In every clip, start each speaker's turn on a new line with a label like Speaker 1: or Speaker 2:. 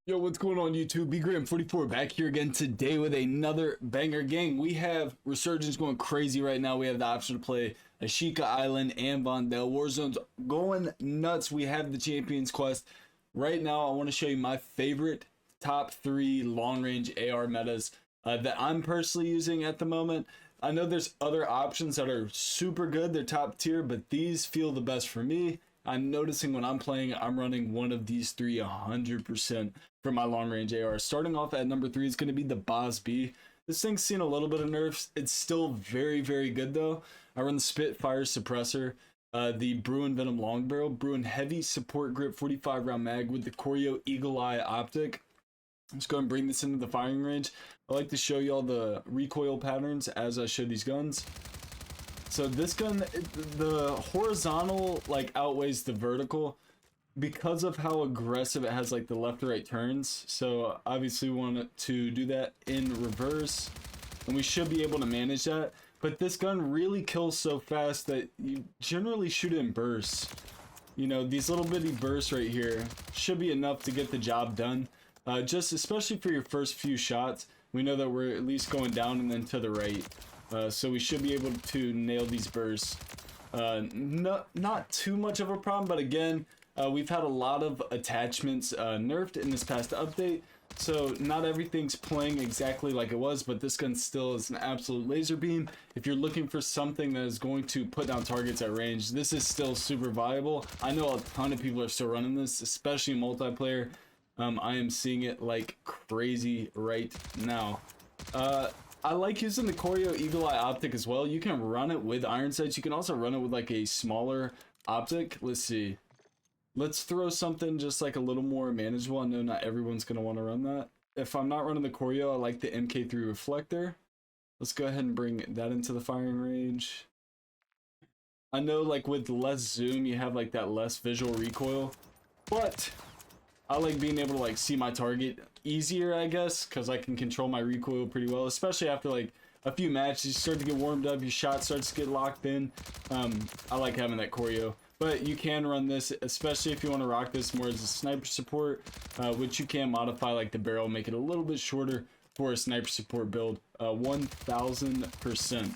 Speaker 1: Yo, what's going on YouTube? BGram44 back here again today with another banger. Gang, we have Resurgence going crazy right now. We have the option to play Ashika Island and Vondel. Warzone's going nuts. We have the Champions Quest. Right now, I want to show you my favorite top 3 long-range AR metas that I'm personally using at the moment. I know there's other options that are super good. They're top tier, but these feel the best for me. I'm noticing when I'm playing, I'm running one of these 3 100% for my long range AR. Starting off at number 3 is going to be the Boz B. This thing's seen a little bit of nerfs. It's still very, very good though. I run the Spitfire Suppressor, the Bruin Venom Long Barrel, Bruin Heavy Support Grip 45 round mag with the Choreo Eagle Eye Optic. Let's go and bring this into the firing range. I like to show you all the recoil patterns as I show these guns. So this gun, the horizontal like outweighs the vertical because of how aggressive it has like the left to right turns. So obviously we want to do that in reverse and we should be able to manage that. But this gun really kills so fast that you generally shoot it in bursts. You know, these little bitty bursts right here should be enough to get the job done. Just especially for your first few shots, we know that we're at least going down and then to the right. So we should be able to nail these bursts. Not too much of a problem, but again, we've had a lot of attachments nerfed in this past update, so not everything's playing exactly like it was, but this gun still is an absolute laser beam. If you're looking for something that is going to put down targets at range, this is still super viable. I know a ton of people are still running this, especially multiplayer. I am seeing it like crazy right now. I like using the Choreo Eagle Eye Optic as well. You can run it with iron sights. You can also run it with like a smaller optic. Let's see. Let's throw something just like a little more manageable. I know not everyone's going to want to run that. If I'm not running the Choreo, I like the MK3 Reflector. Let's go ahead and bring that into the firing range. I know like with less zoom, you have like that less visual recoil, but I like being able to like see my target easier, I guess, because I can control my recoil pretty well, especially after like a few matches. You start to get warmed up, your shot starts to get locked in. I like having that Choreo, but you can run this, especially if you want to rock this more as a sniper support, which you can modify like the barrel, make it a little bit shorter for a sniper support build. 1000%.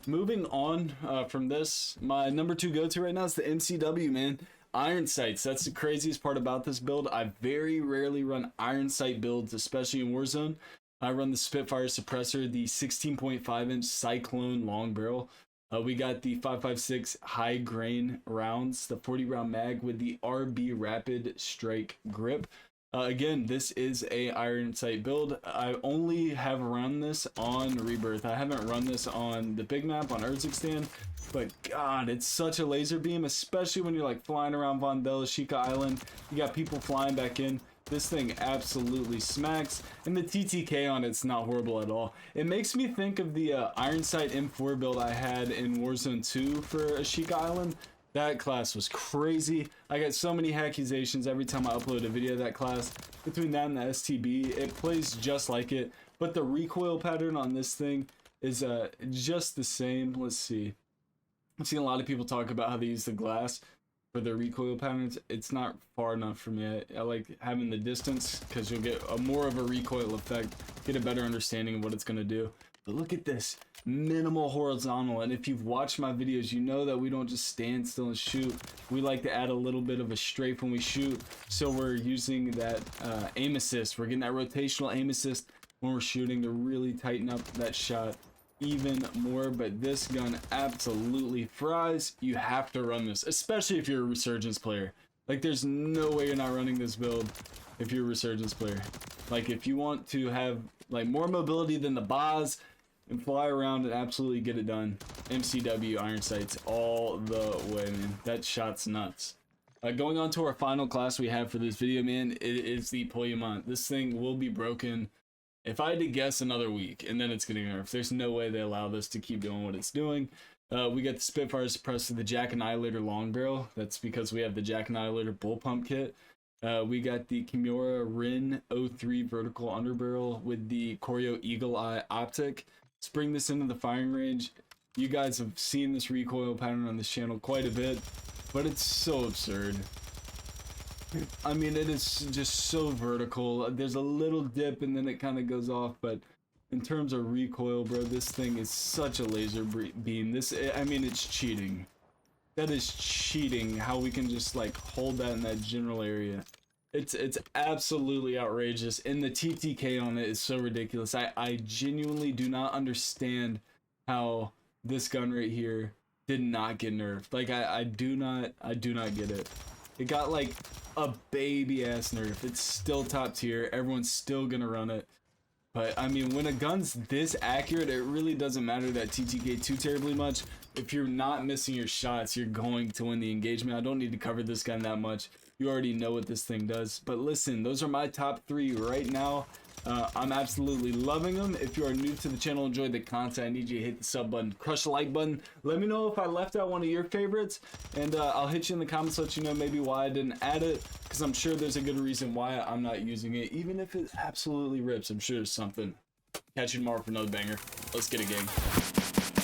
Speaker 1: Moving on from this, my number 2 go-to right now is the MCW, man. Iron sights. That's the craziest part about this build. I very rarely run iron sight builds, especially in Warzone. I run the Spitfire Suppressor, the 16.5 inch Cyclone long barrel. We got the 5.56 high grain rounds, the 40 round mag with the RB Rapid Strike grip. Again, this is a iron sight build. I only have run this on Rebirth. I haven't run this on the big map on Urzikstan. But God, it's such a laser beam, especially when you're like flying around Vondel, Ashika Island. You got people flying back in. This thing absolutely smacks, and the TTK on it's not horrible at all. It makes me think of the Iron Sight M4 build I had in Warzone 2 for Ashika Island. That class was crazy. I get so many accusations every time I upload a video of that class. Between that and the STB, it plays just like it, but the recoil pattern on this thing is just the same. Let's see. I've seen a lot of people talk about how they use the glass for their recoil patterns. It's not far enough for me. I like having the distance because you'll get a more of a recoil effect, get a better understanding of what it's going to do. But look at this, minimal horizontal. And if you've watched my videos, you know that we don't just stand still and shoot. We like to add a little bit of a strafe when we shoot. So we're using that aim assist. We're getting that rotational aim assist when we're shooting to really tighten up that shot even more. But this gun absolutely fries. You have to run this, especially if you're a Resurgence player. Like, there's no way you're not running this build if you're a Resurgence player. Like, if you want to have like more mobility than the Boz and fly around and absolutely get it done, MCW iron sights all the way, man. That shot's nuts. Going on to our final class we have for this video, man, it is the Poyamon. This thing will be broken, if I had to guess, another week, and then it's getting nerfed. There's no way they allow this to keep doing what it's doing. We got the Spitfire Suppressor, the Jack Annihilator long barrel. That's because we have the Jack Annihilator bull pump kit. We got the Kimura Rin 03 vertical underbarrel with the Choreo Eagle Eye optic. Let's bring this into the firing range. You guys have seen this recoil pattern on this channel quite a bit, but it's so absurd. I mean, it is just so vertical. There's a little dip and then it kind of goes off, but in terms of recoil, bro, this thing is such a laser beam. This, I mean, it's cheating. That is cheating how we can just like hold that in that general area. It's absolutely outrageous, and the TTK on it is so ridiculous. I genuinely do not understand how this gun right here did not get nerfed. Like I do not get it. It got like a baby ass nerf. It's still top tier. Everyone's still gonna run it. But I mean, when a gun's this accurate, it really doesn't matter that TTK too terribly much. If you're not missing your shots, you're going to win the engagement. I don't need to cover this gun that much. You already know what this thing does. But listen, those are my top 3 right now. I'm absolutely loving them. If you are new to the channel, enjoy the content, I need you to hit the sub button, crush the like button. Let me know if I left out one of your favorites, and I'll hit you in the comments, let you know maybe why I didn't add it, because I'm sure there's a good reason why I'm not using it. Even if it absolutely rips, I'm sure there's something. Catch you tomorrow for another banger. Let's get it, gang.